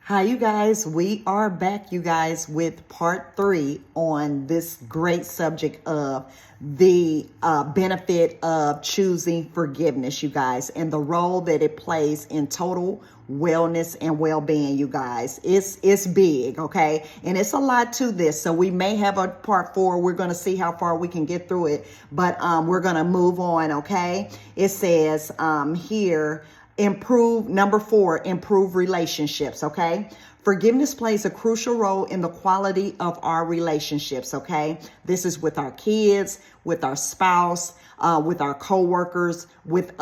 Hi, you guys. We are back, you guys, with part 3 on this great subject of the benefit of choosing forgiveness, you guys, and the role that it plays in total wellness and well-being, you guys. It's big, okay? And it's a lot to this. So we may have a part 4. We're going to see how far we can get through it, but we're going to move on, okay? It says here, number 4, improve relationships. Okay. Forgiveness plays a crucial role in the quality of our relationships. Okay. This is with our kids, with our spouse, with our coworkers, with,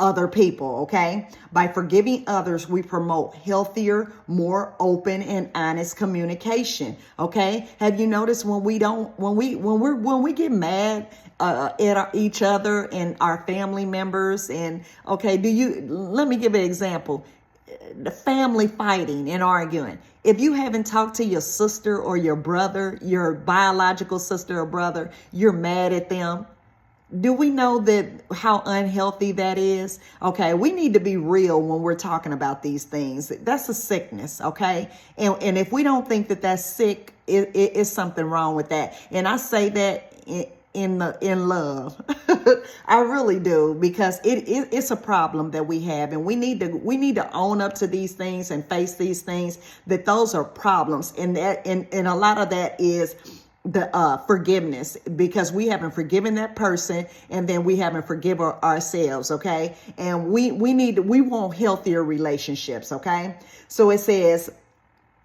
other people. Okay. By forgiving others, we promote healthier, more open and honest communication. Okay. Have you noticed when we get mad at each other and our family members, and okay, let me give an example. The family fighting and arguing. If you haven't talked to your sister or your brother, your biological sister or brother, you're mad at them. Do we know that how unhealthy that is? Okay, we need to be real when we're talking about these things. That's a sickness, okay? And if we don't think that that's sick, it's something wrong with that. And I say that in love. I really do, because it's a problem that we have, and we need to own up to these things and face these things, that those are problems, and a lot of that is the forgiveness, because we haven't forgiven that person, and then we haven't forgiven ourselves. Okay. And we want healthier relationships. Okay. So it says,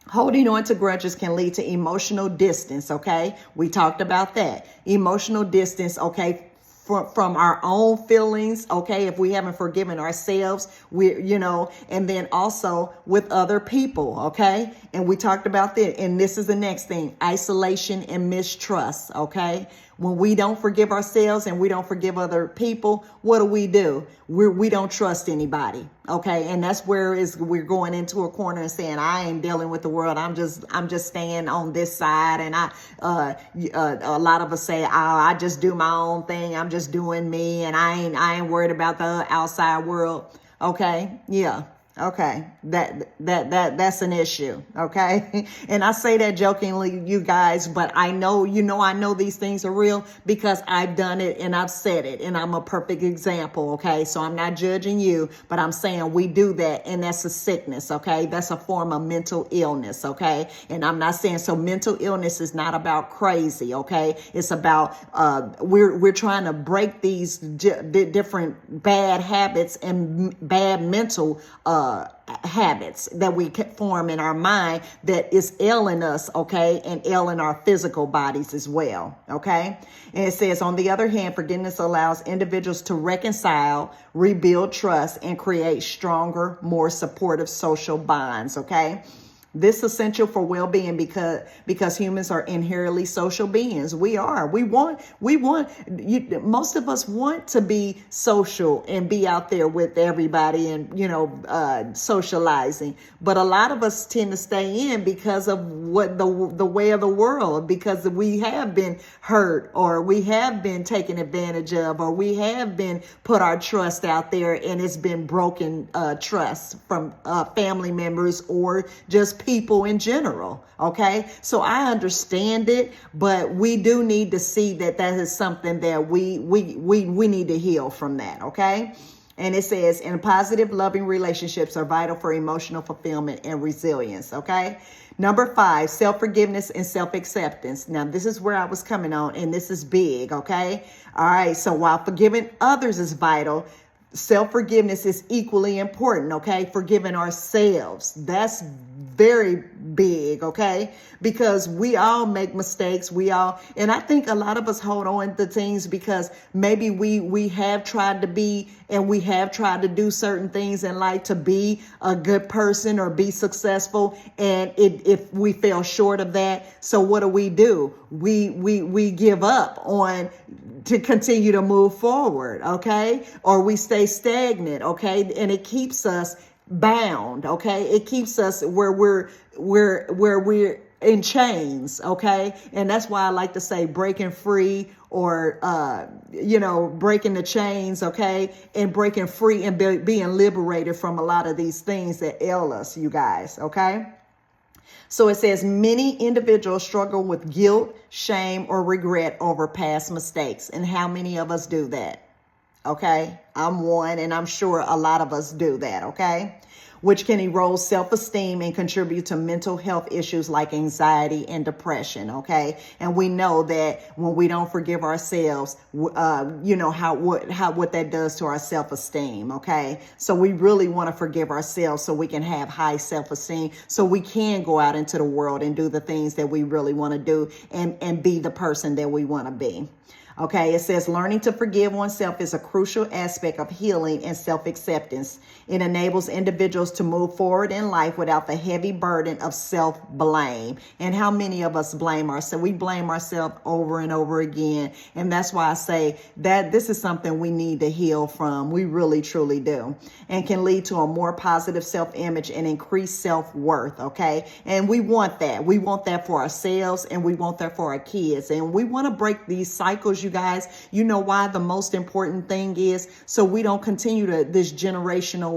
holding on to grudges can lead to emotional distance. Okay. We talked about that. Emotional distance. Okay. From our own feelings. Okay. If we haven't forgiven ourselves, and then also with other people. Okay. And we talked about that. And this is the next thing: isolation and mistrust. Okay. When we don't forgive ourselves and we don't forgive other people, what do? We don't trust anybody. Okay. And that's where we're going into a corner and saying, I ain't dealing with the world. I'm just staying on this side. And a lot of us say, I just do my own thing. I'm just doing me. And I ain't worried about the outside world. Okay. Yeah. Okay, that's an issue. Okay. And I say that jokingly, you guys, but I know these things are real because I've done it and I've said it, and I'm a perfect example. Okay. So I'm not judging you, but I'm saying we do that, and that's a sickness. Okay. That's a form of mental illness. Okay. And I'm not saying, so mental illness is not about crazy. Okay. It's about, we're trying to break these different bad habits and bad mental, habits that we form in our mind that is ailing us, okay, and ailing our physical bodies as well, okay? And it says, on the other hand, forgiveness allows individuals to reconcile, rebuild trust, and create stronger, more supportive social bonds, okay? This is essential for well-being because humans are inherently social beings. We are. Most of us want to be social and be out there with everybody and, socializing. But a lot of us tend to stay in because of what the way of the world, because we have been hurt, or we have been taken advantage of, or we have been put our trust out there and it's been broken trust from family members or just people in general. Okay. So I understand it, but we do need to see that is something that we need to heal from that. Okay. And it says, and positive, loving relationships are vital for emotional fulfillment and resilience. Okay. Number 5, self-forgiveness and self-acceptance. Now, this is where I was coming on, and this is big. Okay. All right. So while forgiving others is vital, self-forgiveness is equally important. Okay. Forgiving ourselves. That's very big. Okay. Because we all make mistakes. And I think a lot of us hold on to things because maybe we have tried to be, and we have tried to do certain things in life to be a good person or be successful. And if we fell short of that, so what do? We give up on to continue to move forward. Okay. Or we stay stagnant. Okay. And it keeps us bound. Okay. It keeps us where we're in chains, okay? And that's why I like to say breaking free, or breaking the chains, okay? And breaking free and being liberated from a lot of these things that ail us, you guys, okay? So it says many individuals struggle with guilt, shame, or regret over past mistakes. And how many of us do that? Okay, I'm one, and I'm sure a lot of us do that, okay? Which can erode self-esteem and contribute to mental health issues like anxiety and depression, okay? And we know that when we don't forgive ourselves, what that does to our self-esteem, okay? So we really want to forgive ourselves so we can have high self-esteem, so we can go out into the world and do the things that we really want to do, and be the person that we want to be. Okay, it says learning to forgive oneself is a crucial aspect of healing and self-acceptance. It enables individuals to move forward in life without the heavy burden of self-blame. And how many of us blame ourselves? We blame ourselves over and over again. And that's why I say that this is something we need to heal from. We really, truly do. And can lead to a more positive self-image and increased self-worth, okay? And we want that. We want that for ourselves, and we want that for our kids. And we want to break these cycles, you guys. You know why? The most important thing is so we don't continue to this generational.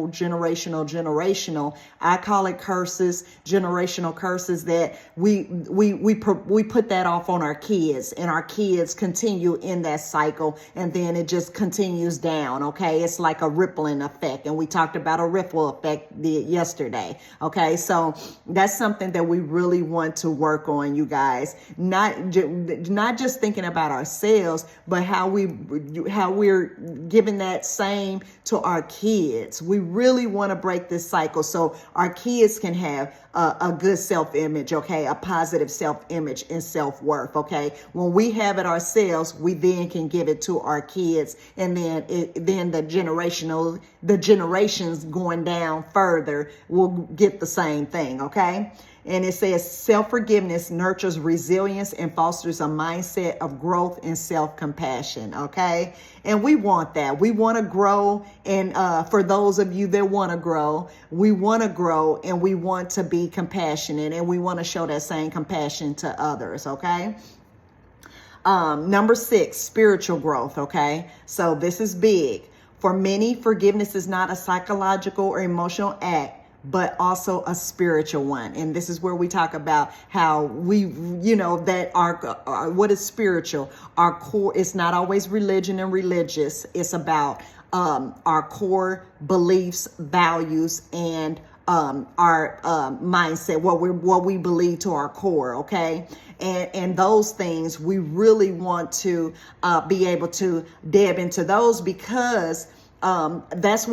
I call it curses, generational curses, that we put that off on our kids, and our kids continue in that cycle, and then it just continues down. Okay, it's like a rippling effect, and we talked about a ripple effect yesterday. Okay, so that's something that we really want to work on, you guys. Not just thinking about ourselves, but how we're giving that same to our kids. We really want to break this cycle so our kids can have a good self-image, okay, a positive self-image and self-worth, okay. When we have it ourselves, we then can give it to our kids, and then the generations going down further will get the same thing, okay. And it says self-forgiveness nurtures resilience and fosters a mindset of growth and self-compassion, okay? And we want that. We want to grow. And for those of you that want to grow, we want to grow, and we want to be compassionate, and we want to show that same compassion to others, okay? Number 6, spiritual growth, okay? So this is big. For many, forgiveness is not a psychological or emotional act, but also a spiritual one. And this is where we talk about how we, that our what is spiritual? Our core, it's not always religion and religious. It's about our core beliefs, values, and our mindset, what we believe to our core, okay? And those things, we really want to be able to dab into those, because that's the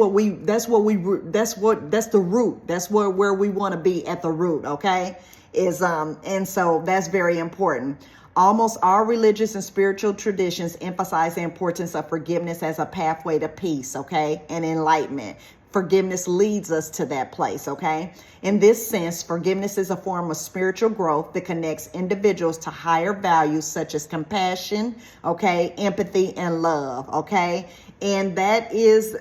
root. That's where we want to be at the root. Okay. And so that's very important. Almost all religious and spiritual traditions emphasize the importance of forgiveness as a pathway to peace. Okay. And enlightenment. Forgiveness leads us to that place, okay? In this sense, forgiveness is a form of spiritual growth that connects individuals to higher values such as compassion, okay, empathy, and love, okay? And that is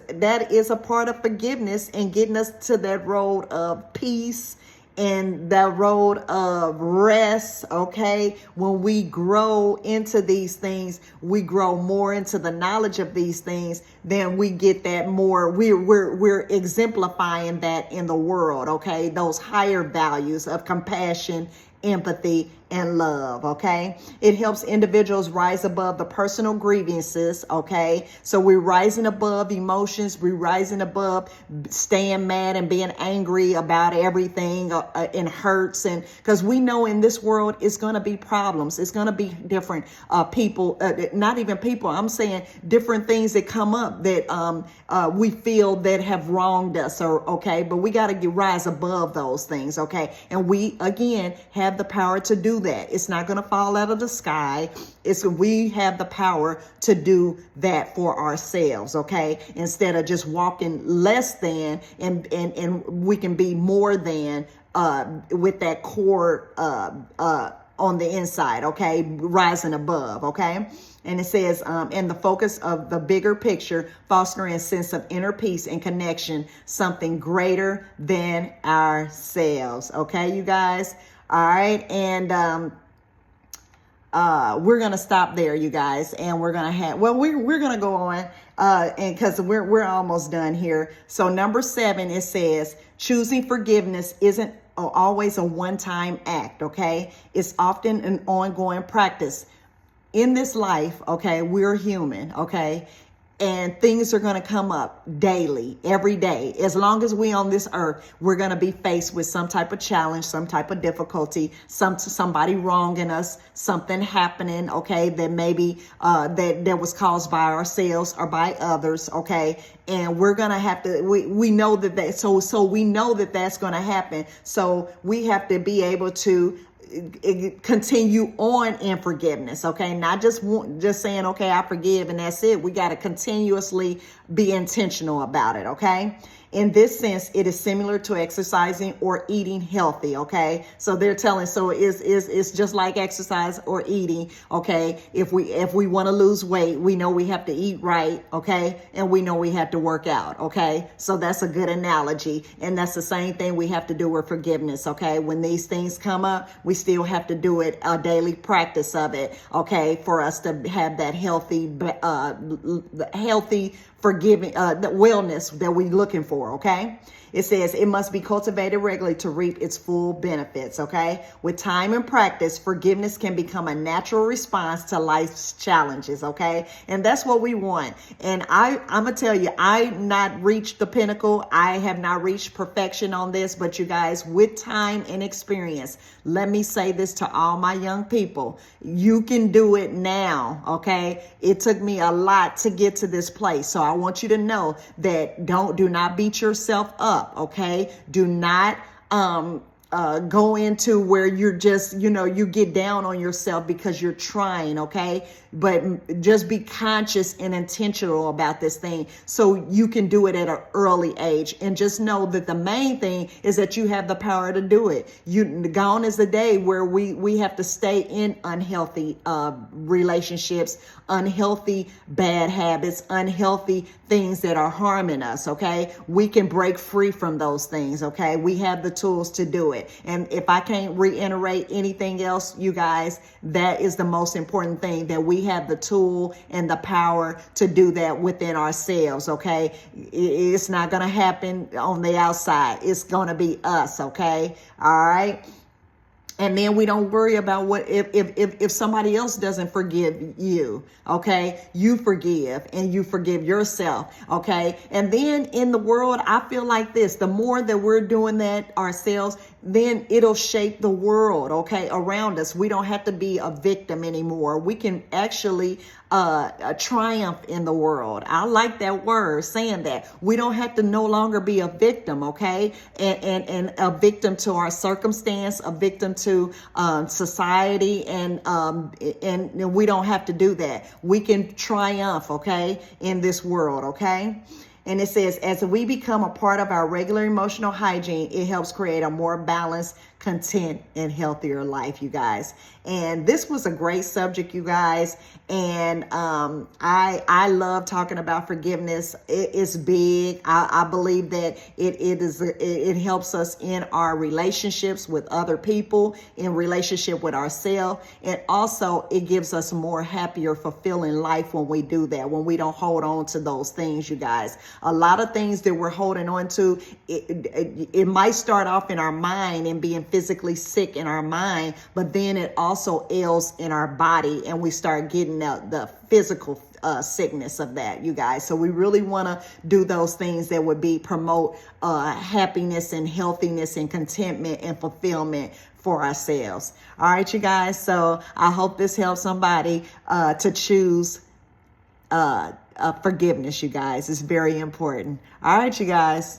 a part of forgiveness and getting us to that road of peace and the road of rest, okay? When we grow into these things, we grow more into the knowledge of these things, then we get that more, we're exemplifying that in the world, okay? Those higher values of compassion, empathy, and love, okay? It helps individuals rise above the personal grievances, okay? So we're rising above emotions, we're rising above staying mad and being angry about everything and hurts, and because we know in this world it's going to be problems, it's going to be different people, not even people, I'm saying different things that come up that we feel that have wronged us, or okay, but we got to rise above those things, okay? And we again have the power to do that. It's not going to fall out of the sky. We have the power to do that for ourselves, okay? Instead of just walking less than, and we can be more than with that core on the inside, okay? Rising above, okay? And it says, and the focus of the bigger picture, fostering a sense of inner peace and connection, something greater than ourselves, okay, you guys? All right. And we're going to stop there, you guys. And we're going to have, well, we're going to go on and because we're almost done here. So number 7, it says choosing forgiveness isn't always a one-time act. Okay. It's often an ongoing practice in this life. Okay. We're human. Okay. And things are going to come up daily, every day. As long as we on this earth, we're going to be faced with some type of challenge, some type of difficulty, somebody wronging us, something happening, okay, that maybe that was caused by ourselves or by others, okay? And we're going to have to, we know that, so we know that that's going to happen. So we have to be able to continue on in forgiveness. Okay. Not just saying, okay, I forgive and that's it. We got to continuously be intentional about it. Okay. In this sense, it is similar to exercising or eating healthy. Okay. So they're telling, so it's just like exercise or eating. Okay. If we want to lose weight, we know we have to eat right. Okay. And we know we have to work out. Okay. So that's a good analogy. And that's the same thing we have to do with forgiveness. Okay. When these things come up, we still have to do it, a daily practice of it. Okay. For us to have that healthy forgiving, the wellness that we're looking for. Okay. It says it must be cultivated regularly to reap its full benefits. Okay. With time and practice, forgiveness can become a natural response to life's challenges. Okay. And that's what we want. And I'm going to tell you, I've not reached the pinnacle. I have not reached perfection on this, but you guys, with time and experience, let me say this to all my young people. You can do it now. Okay. It took me a lot to get to this place. So I want you to know that do not beat yourself up. Okay. Do not, go into where you're just, you get down on yourself because you're trying. Okay. But just be conscious and intentional about this thing so you can do it at an early age. And just know that the main thing is that you have the power to do it. Gone is the day where we have to stay in unhealthy relationships, unhealthy bad habits, unhealthy things that are harming us. Okay. We can break free from those things. Okay. We have the tools to do it. And if I can't reiterate anything else, you guys, that is the most important thing, that we have the tool and the power to do that within ourselves. Okay. It's not going to happen on the outside. It's going to be us. Okay. All right. And then we don't worry about what if somebody else doesn't forgive you. Okay. You forgive and you forgive yourself. Okay. And then in the world, I feel like this, the more that we're doing that ourselves, then it'll shape the world. Okay. Around us. We don't have to be a victim anymore. We can actually triumph in the world. I like that word, saying that. We don't have to no longer be a victim, okay? And a victim to our circumstance, a victim to society, and we don't have to do that. We can triumph, okay, in this world, okay? And it says, as we become a part of our regular emotional hygiene, it helps create a more balanced, content, and healthier life, you guys. And this was a great subject, you guys. And I love talking about forgiveness. It's big. I believe that it helps us in our relationships with other people, in relationship with ourselves, and also it gives us a more happier, fulfilling life when we do that, when we don't hold on to those things, you guys. A lot of things that we're holding on to, it might start off in our mind and being physically sick in our mind, but then it also ails in our body, and we start getting the physical sickness of that, you guys. So we really want to do those things that would promote happiness and healthiness and contentment and fulfillment for ourselves. All right, you guys. So I hope this helps somebody to choose forgiveness, you guys. It's very important. All right, you guys.